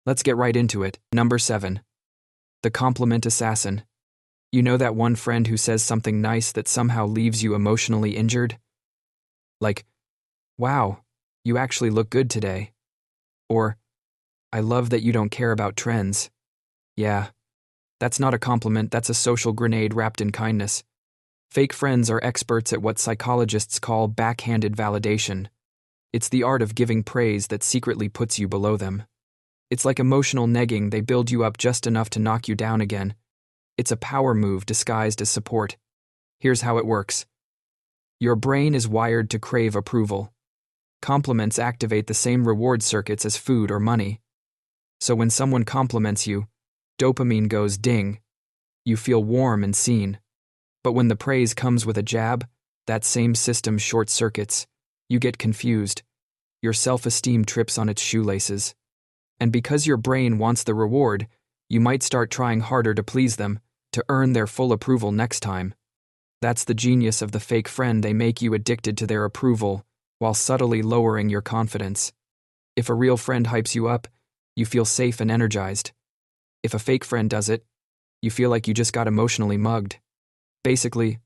Let's get right into it. Number 7. The compliment assassin. You know that one friend who says something nice that somehow leaves you emotionally injured? Like, wow, you actually look good today. Or, I love that you don't care about trends. Yeah, that's not a compliment, that's a social grenade wrapped in kindness. Fake friends are experts at what psychologists call backhanded validation. It's the art of giving praise that secretly puts you below them. It's like emotional negging, they build you up just enough to knock you down again. It's a power move disguised as support. Here's how it works. Your brain is wired to crave approval. Compliments activate the same reward circuits as food or money. So when someone compliments you, dopamine goes ding. You feel warm and seen. But when the praise comes with a jab, that same system short circuits. You get confused. Your self-esteem trips on its shoelaces. And because your brain wants the reward, you might start trying harder to please them, to earn their full approval next time. That's the genius of the fake friend, they make you addicted to their approval, while subtly lowering your confidence. If a real friend hypes you up, you feel safe and energized. If a fake friend does it, you feel like you just got emotionally mugged. Basically,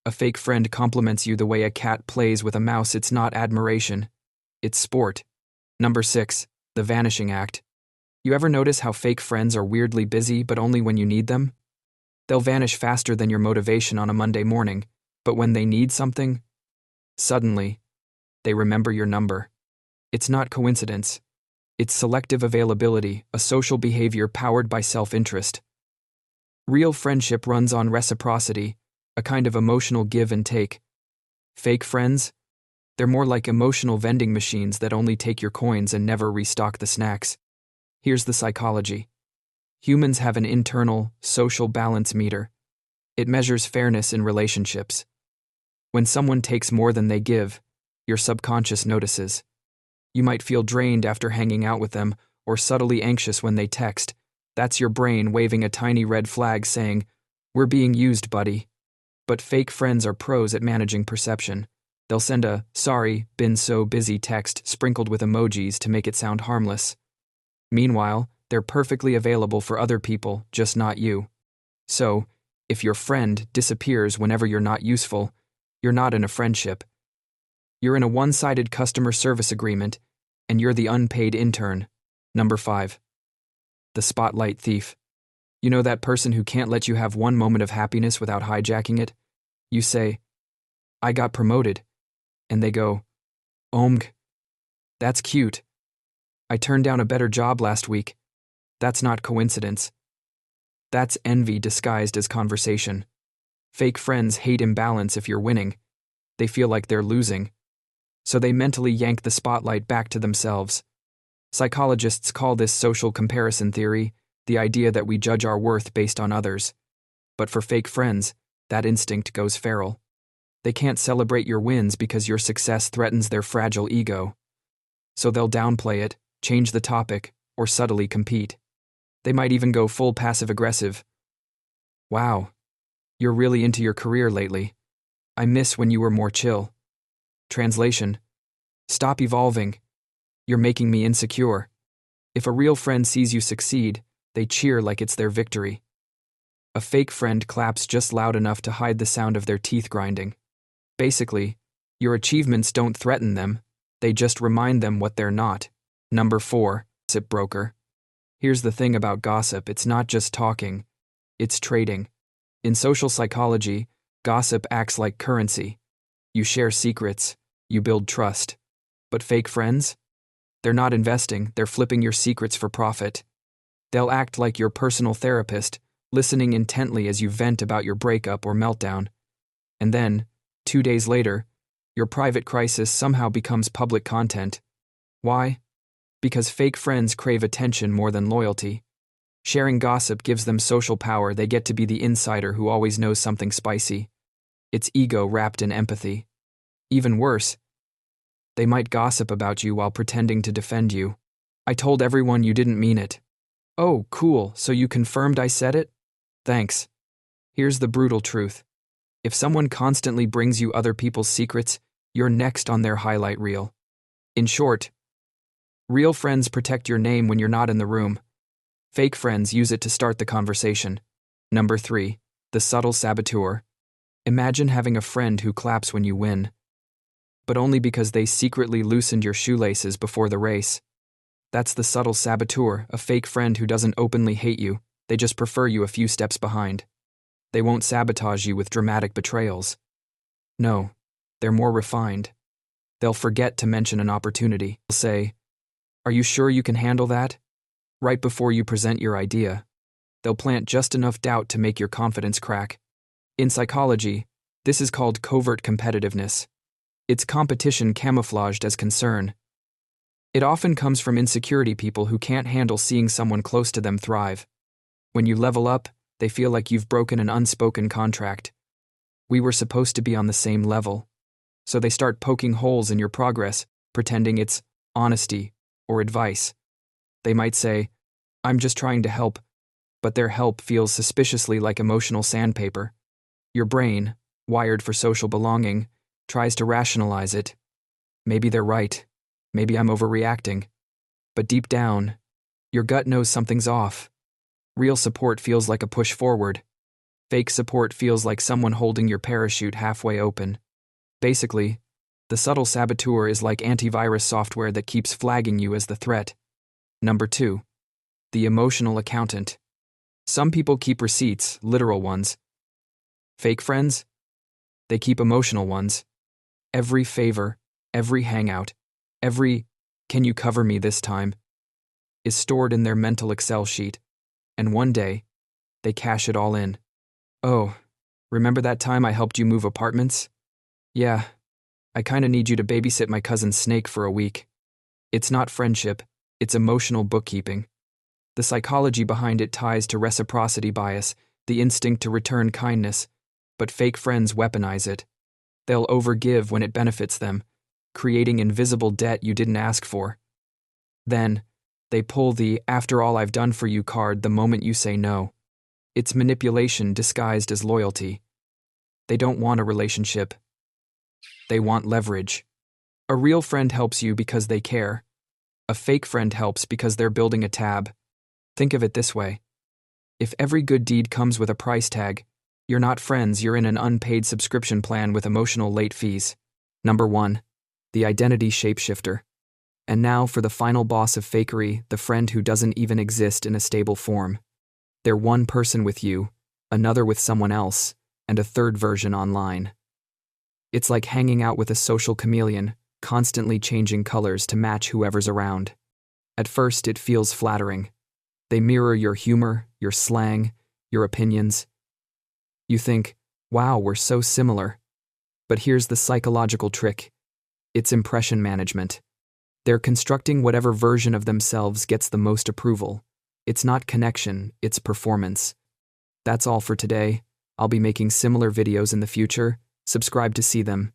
a fake friend compliments you the way a cat plays with a mouse. It's not admiration, it's sport. Number 6. The Vanishing Act. You ever notice how fake friends are weirdly busy, but only when you need them? They'll vanish faster than your motivation on a Monday morning, but when they need something, suddenly, they remember your number. It's not coincidence. It's selective availability, a social behavior powered by self-interest. Real friendship runs on reciprocity, a kind of emotional give and take. Fake friends? They're more like emotional vending machines that only take your coins and never restock the snacks. Here's the psychology. Humans have an internal, social balance meter. It measures fairness in relationships. When someone takes more than they give, your subconscious notices. You might feel drained after hanging out with them, or subtly anxious when they text. That's your brain waving a tiny red flag saying, "We're being used, buddy." But fake friends are pros at managing perception. They'll send a, "Sorry, been so busy" text sprinkled with emojis to make it sound harmless. Meanwhile, they're perfectly available for other people, just not you. So, if your friend disappears whenever you're not useful, you're not in a friendship. You're in a one-sided customer service agreement, and you're the unpaid intern. Number 5. The spotlight thief. You know that person who can't let you have one moment of happiness without hijacking it? You say, "I got promoted." And they go, "Omg. That's cute. I turned down a better job last week." That's not coincidence. That's envy disguised as conversation. Fake friends hate imbalance if you're winning. They feel like they're losing. So they mentally yank the spotlight back to themselves. Psychologists call this social comparison theory, the idea that we judge our worth based on others. But for fake friends, that instinct goes feral. They can't celebrate your wins because your success threatens their fragile ego. So they'll downplay it, change the topic, or subtly compete. They might even go full passive-aggressive. "Wow, you're really into your career lately. I miss when you were more chill." Translation: stop evolving. You're making me insecure. If a real friend sees you succeed, they cheer like it's their victory. A fake friend claps just loud enough to hide the sound of their teeth grinding. Basically, your achievements don't threaten them, they just remind them what they're not. Number 4. Gossip broker. Here's the thing about gossip, it's not just talking, it's trading. In social psychology, gossip acts like currency. You share secrets, you build trust. But fake friends? They're not investing, they're flipping your secrets for profit. They'll act like your personal therapist, listening intently as you vent about your breakup or meltdown. And then, 2 days later, your private crisis somehow becomes public content. Why? Because fake friends crave attention more than loyalty. Sharing gossip gives them social power, they get to be the insider who always knows something spicy. It's ego wrapped in empathy. Even worse, they might gossip about you while pretending to defend you. "I told everyone you didn't mean it." "Oh, cool, so you confirmed I said it? Thanks." Here's the brutal truth. If someone constantly brings you other people's secrets, you're next on their highlight reel. In short, real friends protect your name when you're not in the room. Fake friends use it to start the conversation. Number 3. The Subtle Saboteur. Imagine having a friend who claps when you win, but only because they secretly loosened your shoelaces before the race. That's the Subtle Saboteur, a fake friend who doesn't openly hate you, they just prefer you a few steps behind. They won't sabotage you with dramatic betrayals. No, they're more refined. They'll forget to mention an opportunity. They'll say, "Are you sure you can handle that?" right before you present your idea. They'll plant just enough doubt to make your confidence crack. In psychology, this is called covert competitiveness. It's competition camouflaged as concern. It often comes from insecurity people who can't handle seeing someone close to them thrive. When you level up, they feel like you've broken an unspoken contract. We were supposed to be on the same level. So they start poking holes in your progress, pretending it's honesty or advice. They might say, "I'm just trying to help," but their help feels suspiciously like emotional sandpaper. Your brain, wired for social belonging, tries to rationalize it. Maybe they're right. Maybe I'm overreacting. But deep down, your gut knows something's off. Real support feels like a push forward. Fake support feels like someone holding your parachute halfway open. Basically, the Subtle Saboteur is like antivirus software that keeps flagging you as the threat. Number 2. The Emotional Accountant. Some people keep receipts, literal ones. Fake friends? They keep emotional ones. Every favor, every hangout, every "can you cover me this time?" is stored in their mental Excel sheet, and one day, they cash it all in. "Oh, remember that time I helped you move apartments? Yeah, I kinda need you to babysit my cousin's snake for a week." It's not friendship, it's emotional bookkeeping. The psychology behind it ties to reciprocity bias, the instinct to return kindness, but fake friends weaponize it. They'll overgive when it benefits them, creating invisible debt you didn't ask for. Then, they pull the "after all I've done for you" card the moment you say no. It's manipulation disguised as loyalty. They don't want a relationship. They want leverage. A real friend helps you because they care. A fake friend helps because they're building a tab. Think of it this way. If every good deed comes with a price tag, you're not friends, you're in an unpaid subscription plan with emotional late fees. Number 1. The Identity Shapeshifter. And now for the final boss of fakery, the friend who doesn't even exist in a stable form. They're one person with you, another with someone else, and a third version online. It's like hanging out with a social chameleon, constantly changing colors to match whoever's around. At first, it feels flattering. They mirror your humor, your slang, your opinions. You think, "Wow, we're so similar." But here's the psychological trick. It's impression management. They're constructing whatever version of themselves gets the most approval. It's not connection, it's performance. That's all for today. I'll be making similar videos in the future. Subscribe to see them.